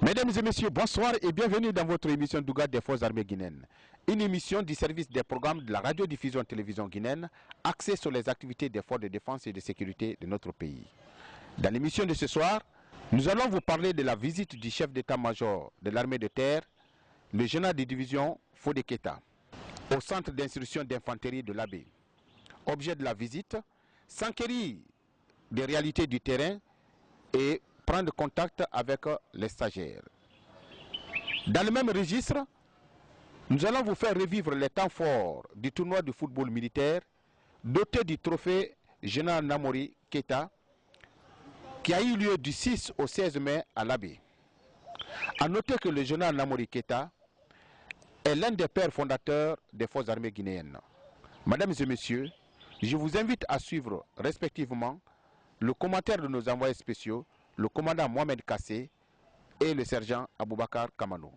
Mesdames et messieurs, bonsoir et bienvenue dans votre émission Douga des Forces armées guinéennes. Une émission du service des programmes de la radiodiffusion télévision guinéenne axée sur les activités des forces de défense et de sécurité de notre pays. Dans l'émission de ce soir, nous allons vous parler de la visite du chef d'état-major de l'armée de terre, le général de division Fodé Keita, au centre d'instruction d'infanterie de l'Abbé. Objet de la visite, s'enquérir des réalités du terrain et prendre contact avec les stagiaires. Dans le même registre, nous allons vous faire revivre les temps forts du tournoi de football militaire doté du trophée Général Namori Keita qui a eu lieu du 6 au 16 mai à l'Abbé. A noter que le Général Namori Keita est l'un des pères fondateurs des forces armées guinéennes. Mesdames et messieurs, je vous invite à suivre respectivement le commentaire de nos envoyés spéciaux, le commandant Mohamed Kassé et le sergent Aboubakar Kamano.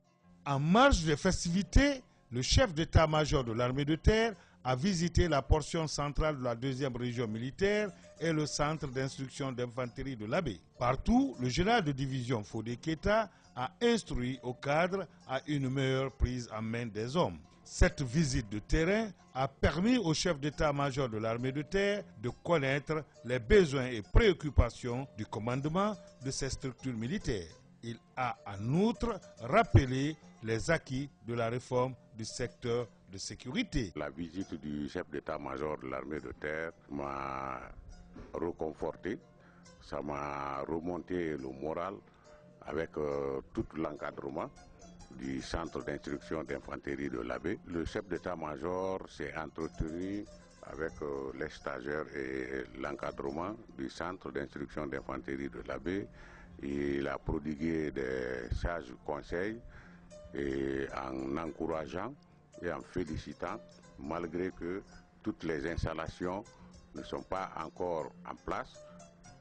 En marge des festivités, le chef d'état-major de l'armée de terre a visité la portion centrale de la 2e région militaire et le centre d'instruction d'infanterie de l'Abbé. Partout, le général de division Fodé Keita a instruit au cadre à une meilleure prise en main des hommes. Cette visite de terrain a permis au chef d'état-major de l'armée de terre de connaître les besoins et préoccupations du commandement de ces structures militaires. Il a en outre rappelé les acquis de la réforme du secteur de sécurité. La visite du chef d'état-major de l'armée de terre m'a reconforté, ça m'a remonté le moral avec tout l'encadrement du centre d'instruction d'infanterie de l'Abbé. Le chef d'état-major s'est entretenu avec les stagiaires et l'encadrement du centre d'instruction d'infanterie de l'Abbé. Il a prodigué des sages conseils et en encourageant et en félicitant, malgré que toutes les installations ne sont pas encore en place,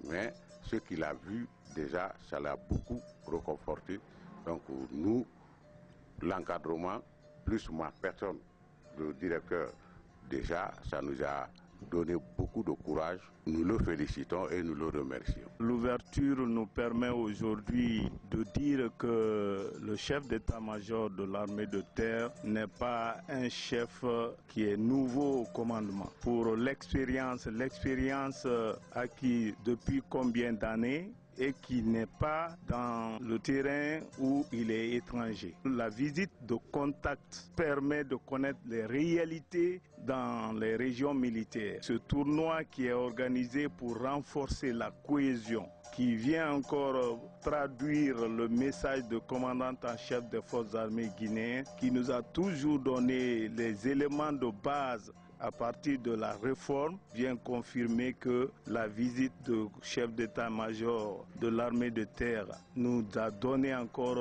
mais ce qu'il a vu déjà, ça l'a beaucoup reconforté. Donc nous, l'encadrement, plus ma personne, le directeur, déjà, ça nous a donné beaucoup de courage. Nous le félicitons et nous le remercions. L'ouverture nous permet aujourd'hui de dire que le chef d'état-major de l'armée de terre n'est pas un chef qui est nouveau au commandement. Pour l'expérience acquise depuis combien d'années et qui n'est pas dans le terrain où il est étranger. La visite de contact permet de connaître les réalités dans les régions militaires. Ce tournoi qui est organisé pour renforcer la cohésion, qui vient encore traduire le message de commandant en chef des forces armées guinéennes, qui nous a toujours donné les éléments de base à partir de la réforme, vient confirmer que la visite du chef d'état-major de l'armée de terre nous a donné encore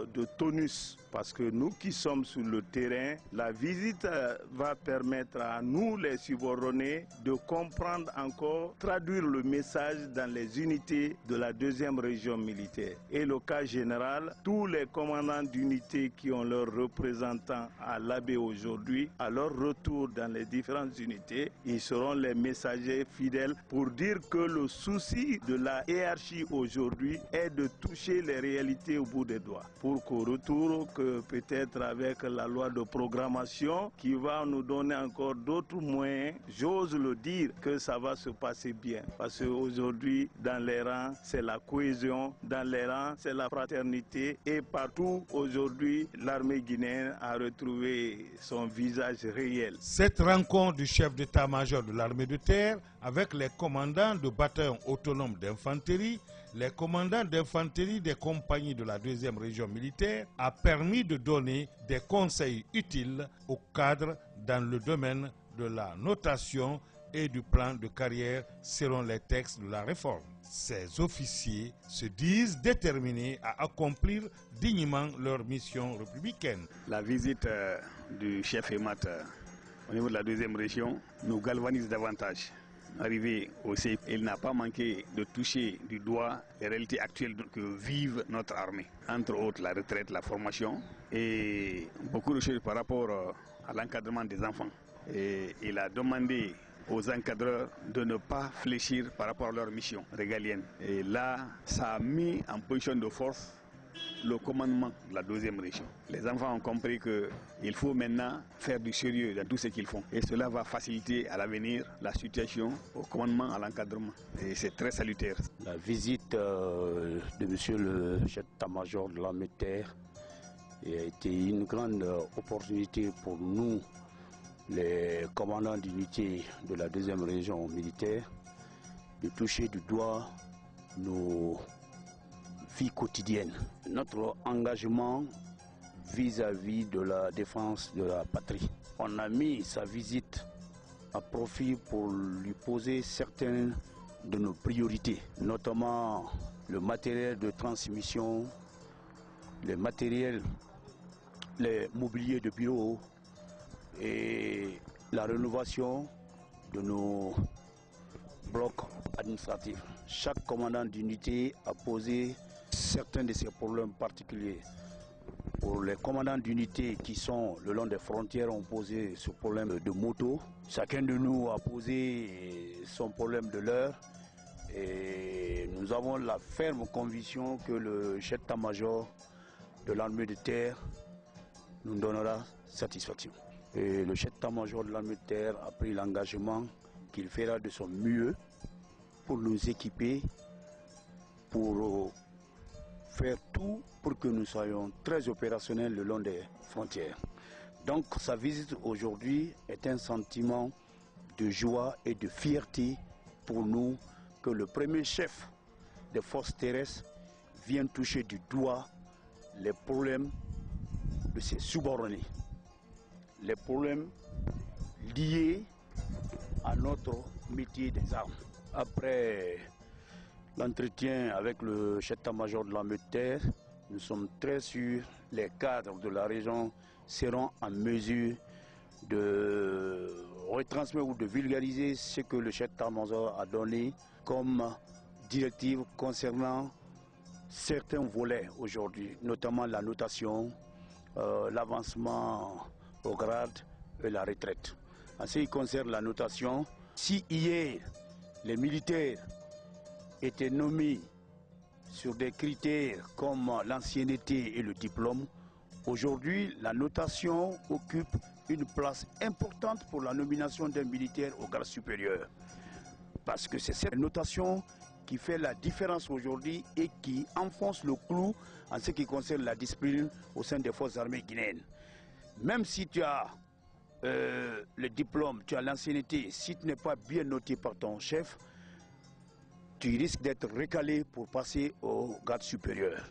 de tonus. Parce que nous qui sommes sur le terrain, la visite va permettre à nous, les subordonnés, de comprendre encore, traduire le message dans les unités de la 2e région militaire. Et le cas général, tous les commandants d'unités qui ont leurs représentants à l'Abbé aujourd'hui, à leur retour dans les différentes unités, ils seront les messagers fidèles pour dire que le souci de la hiérarchie aujourd'hui est de toucher les réalités au bout des doigts. Pour qu'au retour, que peut-être avec la loi de programmation qui va nous donner encore d'autres moyens, j'ose le dire que ça va se passer bien. Parce qu'aujourd'hui, dans les rangs, c'est la cohésion, dans les rangs, c'est la fraternité et partout, aujourd'hui, l'armée guinéenne a retrouvé son visage réel. Cette rencontre du chef d'état-major de l'armée de terre avec les commandants de bataillons autonomes d'infanterie, les commandants d'infanterie des compagnies de la 2e région militaire a permis de donner des conseils utiles aux cadres dans le domaine de la notation et du plan de carrière selon les textes de la réforme. Ces officiers se disent déterminés à accomplir dignement leur mission républicaine. La visite du chef EMAT au niveau de la 2e région nous galvanise davantage. Arrivé au CIF, il n'a pas manqué de toucher du doigt les réalités actuelles que vive notre armée. Entre autres, la retraite, la formation et beaucoup de choses par rapport à l'encadrement des enfants. Et il a demandé aux encadreurs de ne pas fléchir par rapport à leur mission régalienne. Et là, ça a mis en position de force le commandement de la 2e région. Les enfants ont compris qu'il faut maintenant faire du sérieux dans tout ce qu'ils font. Et cela va faciliter à l'avenir la situation au commandement, à l'encadrement. Et c'est très salutaire. La visite de monsieur le chef d'état-major de l'armée de terre a été une grande opportunité pour nous, les commandants d'unité de la 2e région militaire, de toucher du doigt nos vie quotidienne. Notre engagement vis-à-vis de la défense de la patrie. On a mis sa visite à profit pour lui poser certaines de nos priorités, notamment le matériel de transmission, les matériels, les mobiliers de bureau et la rénovation de nos blocs administratifs. Chaque commandant d'unité a posé certains de ces problèmes particuliers. Pour les commandants d'unité qui sont le long des frontières ont posé ce problème de moto. Chacun de nous a posé son problème de l'heure. Et nous avons la ferme conviction que le chef d'état-major de l'armée de terre nous donnera satisfaction. Et le chef d'état-major de l'armée de terre a pris l'engagement qu'il fera de son mieux pour nous équiper, pour faire tout pour que nous soyons très opérationnels le long des frontières. Donc sa visite aujourd'hui est un sentiment de joie et de fierté pour nous que le premier chef des forces terrestres vienne toucher du doigt les problèmes de ses subordonnés, les problèmes liés à notre métier des armes. Après l'entretien avec le chef d'état-major de l'armée de terre, nous sommes très sûrs que les cadres de la région seront en mesure de retransmettre ou de vulgariser ce que le chef d'état-major a donné comme directive concernant certains volets aujourd'hui, notamment la notation, l'avancement au grade et la retraite. En ce qui concerne la notation, si hier les militaires étaient nommés sur des critères comme l'ancienneté et le diplôme, aujourd'hui la notation occupe une place importante pour la nomination d'un militaire au grade supérieur. Parce que c'est cette notation qui fait la différence aujourd'hui et qui enfonce le clou en ce qui concerne la discipline au sein des forces armées guinéennes. Même si tu as le diplôme, tu as l'ancienneté, si tu n'es pas bien noté par ton chef, tu risques d'être recalé pour passer au grade supérieur.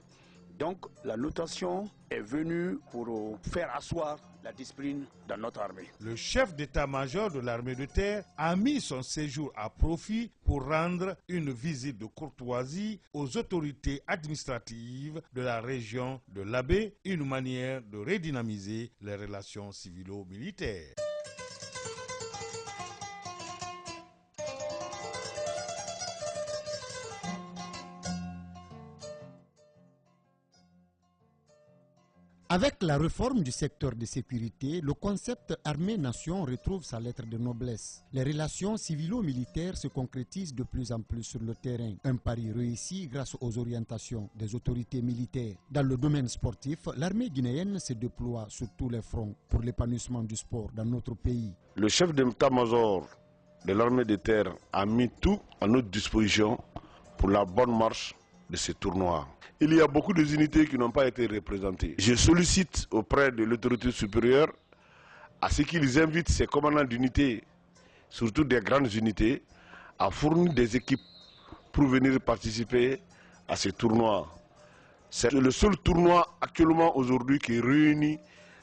Donc la notation est venue pour faire asseoir la discipline dans notre armée. Le chef d'état-major de l'armée de terre a mis son séjour à profit pour rendre une visite de courtoisie aux autorités administratives de la région de l'Abbé, une manière de redynamiser les relations civilo-militaires. Avec la réforme du secteur de sécurité, le concept armée-nation retrouve sa lettre de noblesse. Les relations civilo-militaires se concrétisent de plus en plus sur le terrain. Un pari réussi grâce aux orientations des autorités militaires. Dans le domaine sportif, l'armée guinéenne se déploie sur tous les fronts pour l'épanouissement du sport dans notre pays. Le chef d'état-major de l'armée de terre a mis tout à notre disposition pour la bonne marche de ces tournois. Il y a beaucoup de unités qui n'ont pas été représentées. Je sollicite auprès de l'autorité supérieure à ce qu'ils invitent ces commandants d'unités, surtout des grandes unités, à fournir des équipes pour venir participer à ces tournois. C'est le seul tournoi actuellement aujourd'hui qui réunit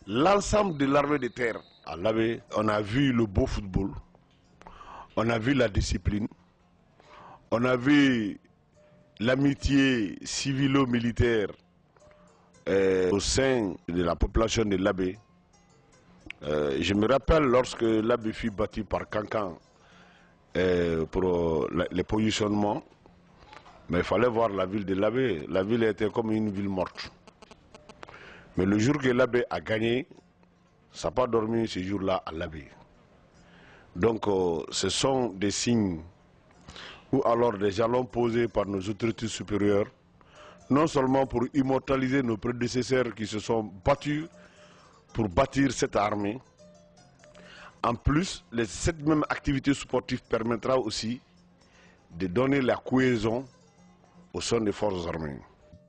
l'ensemble de l'armée de terre. À l'Abbé, on a vu le beau football, on a vu la discipline, on a vu l'amitié civilo-militaire au sein de la population de l'Abbé. Je me rappelle lorsque l'Abbé fut bâti par Cancan pour les positionnements, mais il fallait voir la ville de l'Abbé. La ville était comme une ville morte. Mais le jour que l'Abbé a gagné, ça n'a pas dormi ce jour-là à l'Abbé. Donc ce sont des signes ou alors des jalons posés par nos autorités supérieures, non seulement pour immortaliser nos prédécesseurs qui se sont battus pour bâtir cette armée. En plus, cette même activité sportive permettra aussi de donner la cohésion au sein des forces armées.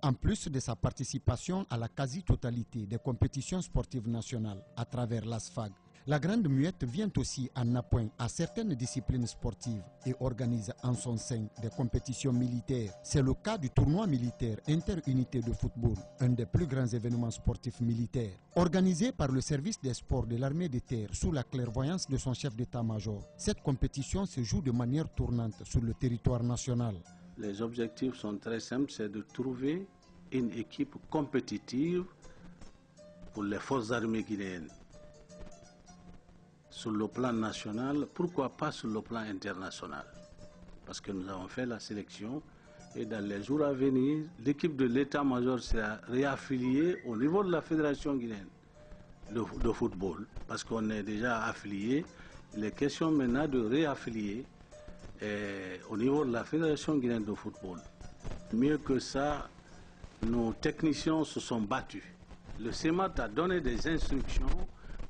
En plus de sa participation à la quasi-totalité des compétitions sportives nationales à travers l'ASFAG, la Grande Muette vient aussi en appoint à certaines disciplines sportives et organise en son sein des compétitions militaires. C'est le cas du tournoi militaire interunité de football, un des plus grands événements sportifs militaires. Organisé par le service des sports de l'armée de terre sous la clairvoyance de son chef d'état-major, cette compétition se joue de manière tournante sur le territoire national. Les objectifs sont très simples, c'est de trouver une équipe compétitive pour les forces armées guinéennes. Sur le plan national, pourquoi pas sur le plan international? Parce que nous avons fait la sélection et dans les jours à venir, l'équipe de l'état-major sera réaffiliée au niveau de la Fédération guinéenne de football. Parce qu'on est déjà affilié, il est question maintenant de réaffilier au niveau de la Fédération guinéenne de football. Mieux que ça, nos techniciens se sont battus. Le CEMAT a donné des instructions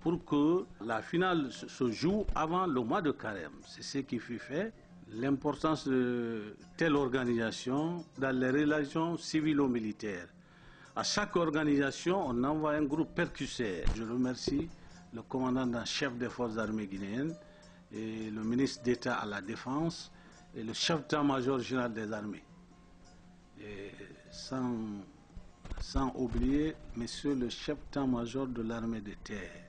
pour que la finale se joue avant le mois de carême. C'est ce qui fut fait. L'importance de telle organisation dans les relations civilo-militaires. À chaque organisation, on envoie un groupe percusseur. Je remercie le commandant en chef des forces armées guinéennes et le ministre d'État à la Défense et le chef d'état-major général des armées. Et sans oublier monsieur le chef d'état-major de l'armée de terre,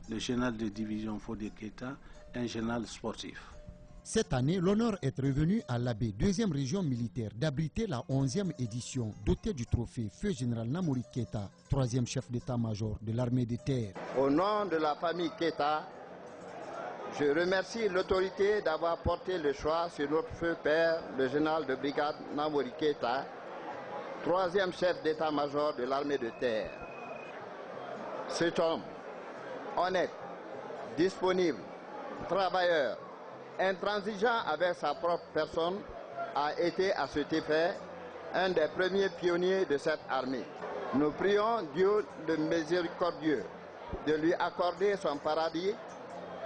le général de division Fodé Keita, un général sportif. Cette année, l'honneur est revenu à l'Abbé, 2e région militaire, d'abriter la 11e édition, dotée du trophée Feu Général Namori Keita, 3e chef d'état-major de l'armée de terre. Au nom de la famille Keita, je remercie l'autorité d'avoir porté le choix sur notre feu père, le général de brigade Namori Keita, 3e chef d'état-major de l'armée de terre. Cet homme, honnête, disponible, travailleur, intransigeant avec sa propre personne, a été à cet effet un des premiers pionniers de cette armée. Nous prions Dieu le miséricordieux de lui accorder son paradis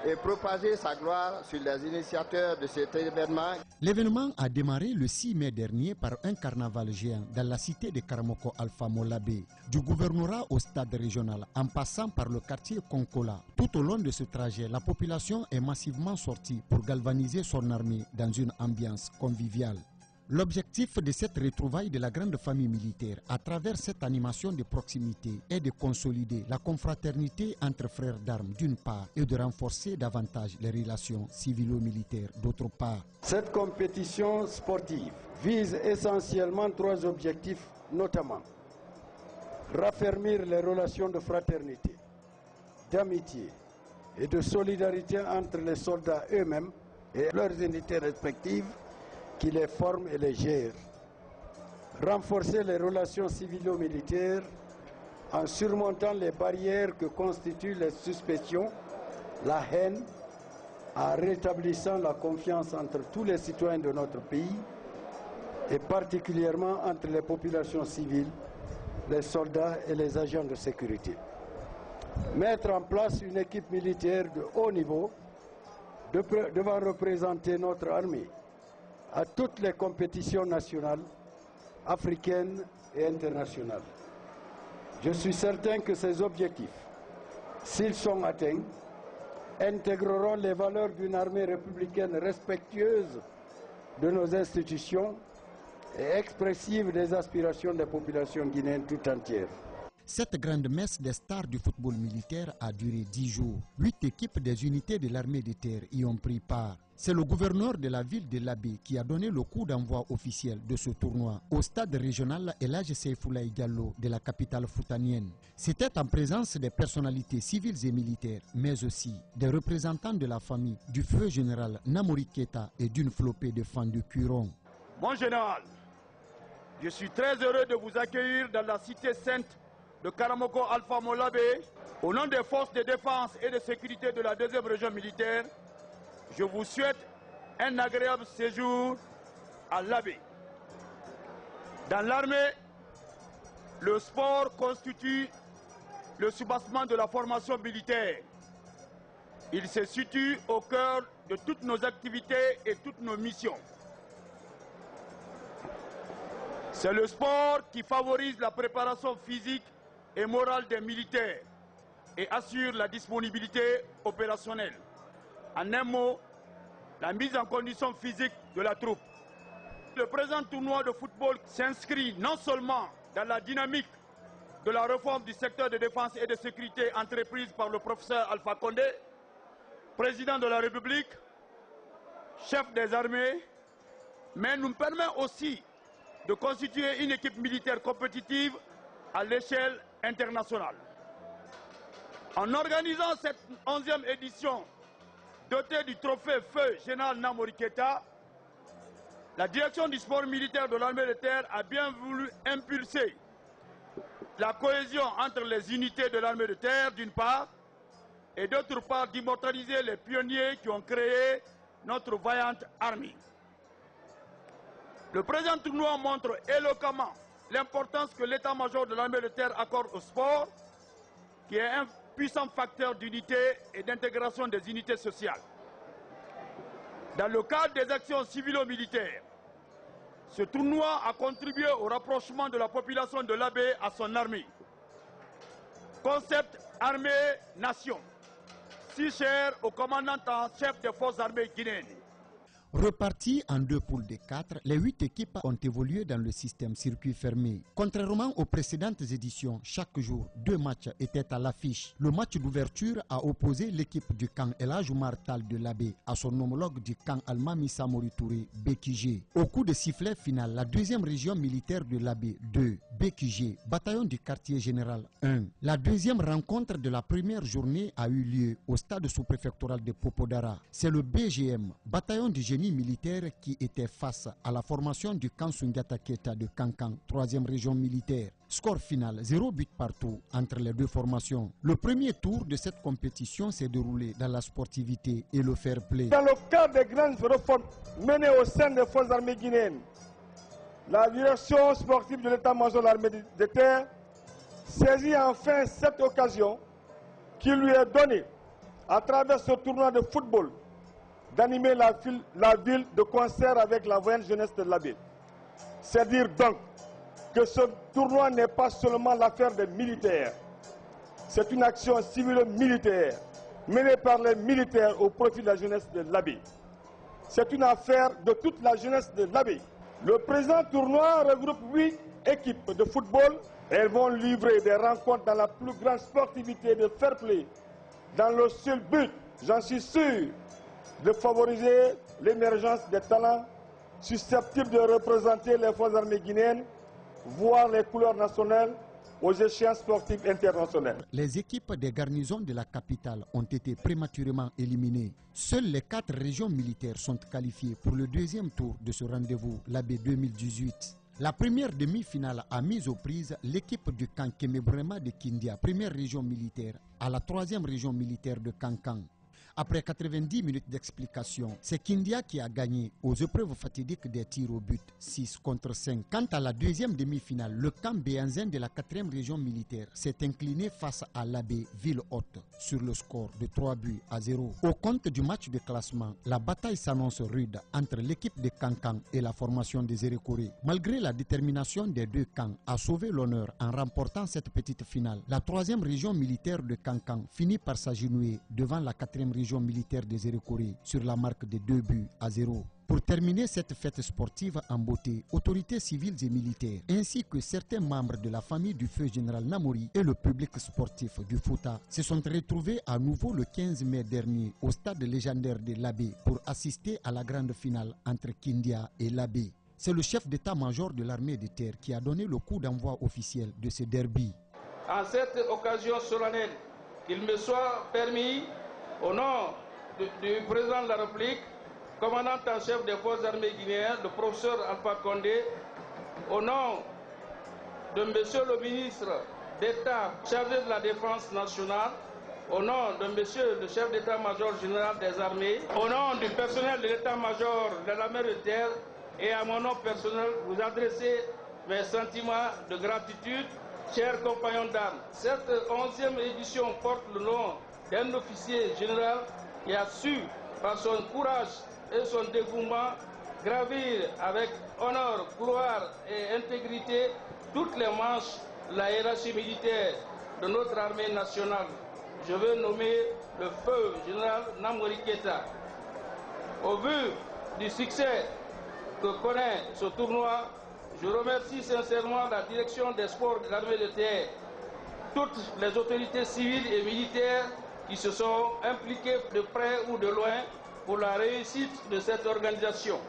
et propager sa gloire sur les initiateurs de cet événement. L'événement a démarré le 6 mai dernier par un carnaval géant dans la cité de Karamoko Alpha Molabé, du gouvernorat au stade régional, en passant par le quartier Konkola. Tout au long de ce trajet, la population est massivement sortie pour galvaniser son armée dans une ambiance conviviale. L'objectif de cette retrouvaille de la grande famille militaire à travers cette animation de proximité est de consolider la confraternité entre frères d'armes d'une part et de renforcer davantage les relations civilo-militaires d'autre part. Cette compétition sportive vise essentiellement 3 objectifs, notamment raffermir les relations de fraternité, d'amitié et de solidarité entre les soldats eux-mêmes et leurs unités respectives qui les forment et les gèrent. Renforcer les relations civilo-militaires en surmontant les barrières que constituent les suspicions, la haine, en rétablissant la confiance entre tous les citoyens de notre pays et particulièrement entre les populations civiles, les soldats et les agents de sécurité. Mettre en place une équipe militaire de haut niveau devant représenter notre armée à toutes les compétitions nationales, africaines et internationales. Je suis certain que ces objectifs, s'ils sont atteints, intégreront les valeurs d'une armée républicaine respectueuse de nos institutions et expressive des aspirations des populations guinéennes tout entières. Cette grande messe des stars du football militaire a duré 10 jours. 8 équipes des unités de l'armée de terre y ont pris part. C'est le gouverneur de la ville de l'Abbé qui a donné le coup d'envoi officiel de ce tournoi au stade régional El Hadji Seyfoulaye Diallo de la capitale foutanienne. C'était en présence des personnalités civiles et militaires, mais aussi des représentants de la famille, du feu général Namori Keita et d'une flopée de fans de Curon. Mon général, je suis très heureux de vous accueillir dans la cité sainte de Karamoko Alpha Molabé, au nom des forces de défense et de sécurité de la 2e région militaire. je vous souhaite un agréable séjour à l'Abbé. Dans l'armée, le sport constitue le soubassement de la formation militaire. Il se situe au cœur de toutes nos activités et toutes nos missions. C'est le sport qui favorise la préparation physique et morale des militaires et assure la disponibilité opérationnelle. En un mot, la mise en condition physique de la troupe. Le présent tournoi de football s'inscrit non seulement dans la dynamique de la réforme du secteur de défense et de sécurité entreprise par le professeur Alpha Condé, président de la République, chef des armées, mais nous permet aussi de constituer une équipe militaire compétitive à l'échelle internationale. En organisant cette 11e édition dotée du trophée Feu Général Namori Keïta, la direction du sport militaire de l'armée de terre a bien voulu impulser la cohésion entre les unités de l'armée de terre d'une part et d'autre part d'immortaliser les pionniers qui ont créé notre vaillante armée. Le présent tournoi montre éloquemment l'importance que l'état-major de l'armée de terre accorde au sport, qui est un puissant facteur d'unité et d'intégration des unités sociales. Dans le cadre des actions civilo-militaires, ce tournoi a contribué au rapprochement de la population de l'Abbé à son armée. Concept armée-nation, si cher au commandant en chef des forces armées guinéennes. Repartis en 2 poules de 4, les 8 équipes ont évolué dans le système circuit fermé. Contrairement aux précédentes éditions, chaque jour, 2 matchs étaient à l'affiche. Le match d'ouverture a opposé l'équipe du camp El Hadj Oumar Tall de l'Abbé à son homologue du camp Almami Samori Touré, Bekije. Au coup de sifflet final, la 2e région militaire de l'Abbé 2, Bekije, bataillon du quartier général 1. La 2e rencontre de la première journée a eu lieu au stade sous-préfectoral de Popodara. C'est le BGM, bataillon du génie militaire, qui était face à la formation du camp Sundiata Keïta de Kankan, 3e région militaire. Score final, 0 but partout entre les 2 formations. Le premier tour de cette compétition s'est déroulé dans la sportivité et le fair play. Dans le cadre des grandes réformes menées au sein des forces armées guinéennes, la direction sportive de l'état-major de l'armée de terre saisit enfin cette occasion qui lui est donnée à travers ce tournoi de football d'animer la ville de concert avec la voyante jeunesse de l'Abbé. C'est dire donc que ce tournoi n'est pas seulement l'affaire des militaires. C'est une action civilo-militaire menée par les militaires au profit de la jeunesse de l'Abbé. C'est une affaire de toute la jeunesse de l'Abbé. Le présent tournoi regroupe 8 équipes de football. Elles vont livrer des rencontres dans la plus grande sportivité de fair play, dans le seul but, j'en suis sûr, de favoriser l'émergence des talents susceptibles de représenter les forces armées guinéennes, voire les couleurs nationales aux échéances sportives internationales. Les équipes des garnisons de la capitale ont été prématurément éliminées. Seules les 4 régions militaires sont qualifiées pour le 2e tour de ce rendez-vous, l'Abbé 2018. La première demi-finale a mis aux prises l'équipe du camp Kemebrema de Kindia, 1re région militaire, à la 3e région militaire de Kankan. Après 90 minutes d'explication, c'est Kindia qui a gagné aux épreuves fatidiques des tirs au but, 6 contre 5. Quant à la 2e demi-finale, le camp Béanzin de la 4e région militaire s'est incliné face à l'Abbé Ville Haute sur le score de 3 buts à 0. Au compte du match de classement, la bataille s'annonce rude entre l'équipe de Kankan et la formation des Erekoré. Malgré la détermination des 2 camps à sauver l'honneur en remportant cette petite finale, la 3e région militaire de Kankan finit par s'agenouiller devant la 4e région militaire des Erekoré sur la marque de 2 buts à 0. Pour terminer cette fête sportive en beauté, autorités civiles et militaires, ainsi que certains membres de la famille du feu général Namori et le public sportif du Fouta se sont retrouvés à nouveau le 15 mai dernier au stade légendaire de l'Abbé pour assister à la grande finale entre Kindia et l'Abbé. C'est le chef d'état-major de l'armée de terre qui a donné le coup d'envoi officiel de ce derby. En cette occasion solennelle, qu'il me soit permis, au nom du président de la République, commandant en chef des forces armées guinéennes, le professeur Alpha Condé, au nom de monsieur le ministre d'État chargé de la Défense nationale, au nom de Monsieur le chef d'état-major général des armées, au nom du personnel de l'état-major de l'armée de terre et à mon nom personnel, vous adresser mes sentiments de gratitude, chers compagnons d'armes. Cette 11e édition porte le nom d'un officier général qui a su, par son courage et son dévouement, gravir avec honneur, gloire et intégrité toutes les manches de la hiérarchie militaire de notre armée nationale. Je veux nommer le feu général Namori Keïta. Au vu du succès que connaît ce tournoi, je remercie sincèrement la direction des sports de l'armée de terre, toutes les autorités civiles et militaires qui se sont impliquées de près ou de loin pour la réussite de cette organisation.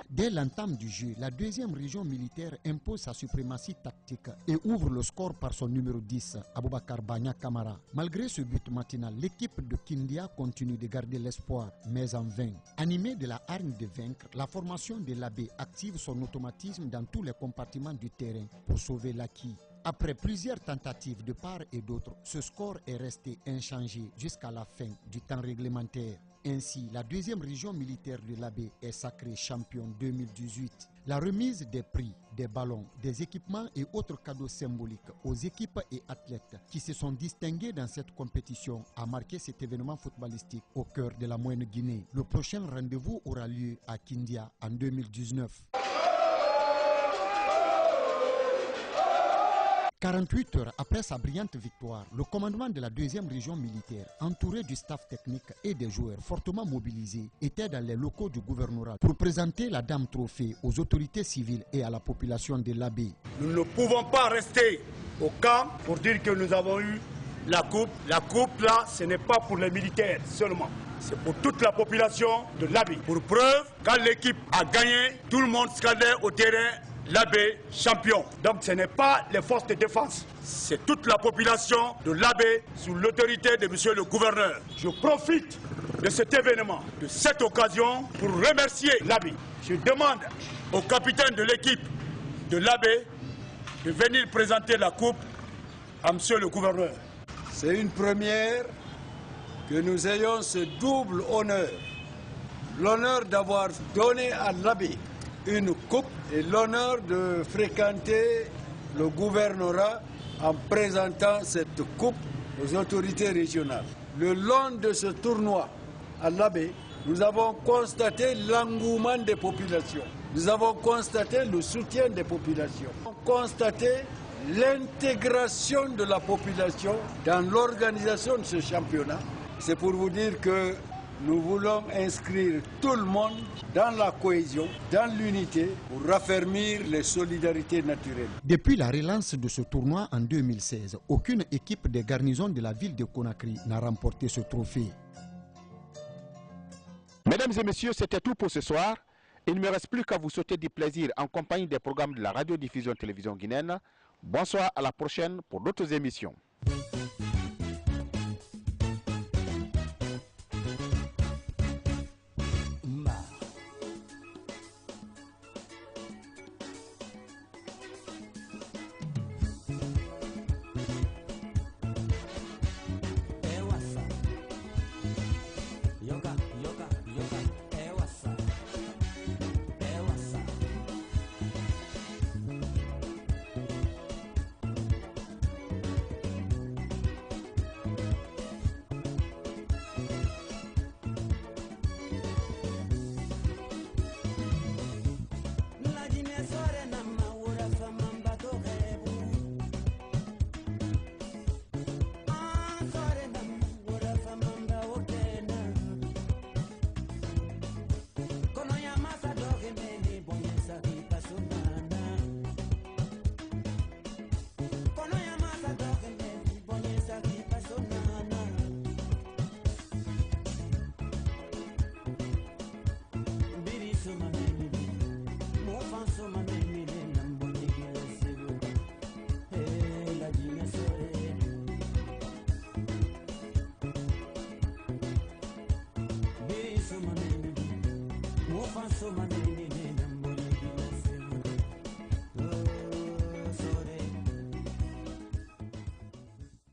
Dès l'entame du jeu, la deuxième région militaire impose sa suprématie tactique et ouvre le score par son numéro 10, Aboubakar Banya Kamara. Malgré ce but matinal, l'équipe de Kindia continue de garder l'espoir, mais en vain. Animée de la hargne de vaincre, la formation de l'AB active son automatisme dans tous les compartiments du terrain pour sauver l'acquis. Après plusieurs tentatives de part et d'autre, ce score est resté inchangé jusqu'à la fin du temps réglementaire. Ainsi, la deuxième région militaire de l'AB est sacrée champion 2018. La remise des prix, des ballons, des équipements et autres cadeaux symboliques aux équipes et athlètes qui se sont distingués dans cette compétition a marqué cet événement footballistique au cœur de la Moyenne Guinée. Le prochain rendez-vous aura lieu à Kindia en 2019. 48 heures après sa brillante victoire, le commandement de la deuxième région militaire, entouré du staff technique et des joueurs fortement mobilisés, était dans les locaux du gouvernorat pour présenter la Dame Trophée aux autorités civiles et à la population de l'AB. Nous ne pouvons pas rester au camp pour dire que nous avons eu la coupe. La coupe là, ce n'est pas pour les militaires seulement. C'est pour toute la population de l'AB. Pour preuve, quand l'équipe a gagné, tout le monde scandait au terrain l'AB champion. Donc ce n'est pas les forces de défense, c'est toute la population de l'AB sous l'autorité de monsieur le gouverneur. Je profite de cet événement, de cette occasion pour remercier l'AB. Je demande au capitaine de l'équipe de l'AB de venir présenter la coupe à monsieur le gouverneur. C'est une première que nous ayons ce double honneur. L'honneur d'avoir donné à l'AB une coupe et l'honneur de fréquenter le gouvernorat en présentant cette coupe aux autorités régionales. Le long de ce tournoi à l'AB, nous avons constaté l'engouement des populations. Nous avons constaté le soutien des populations. Nous avons constaté l'intégration de la population dans l'organisation de ce championnat. C'est pour vous dire que nous voulons inscrire tout le monde dans la cohésion, dans l'unité, pour raffermir les solidarités naturelles. Depuis la relance de ce tournoi en 2016, aucune équipe des garnisons de la ville de Conakry n'a remporté ce trophée. Mesdames et messieurs, c'était tout pour ce soir. Il ne me reste plus qu'à vous souhaiter du plaisir en compagnie des programmes de la radiodiffusion télévision guinéenne. Bonsoir, à la prochaine pour d'autres émissions. So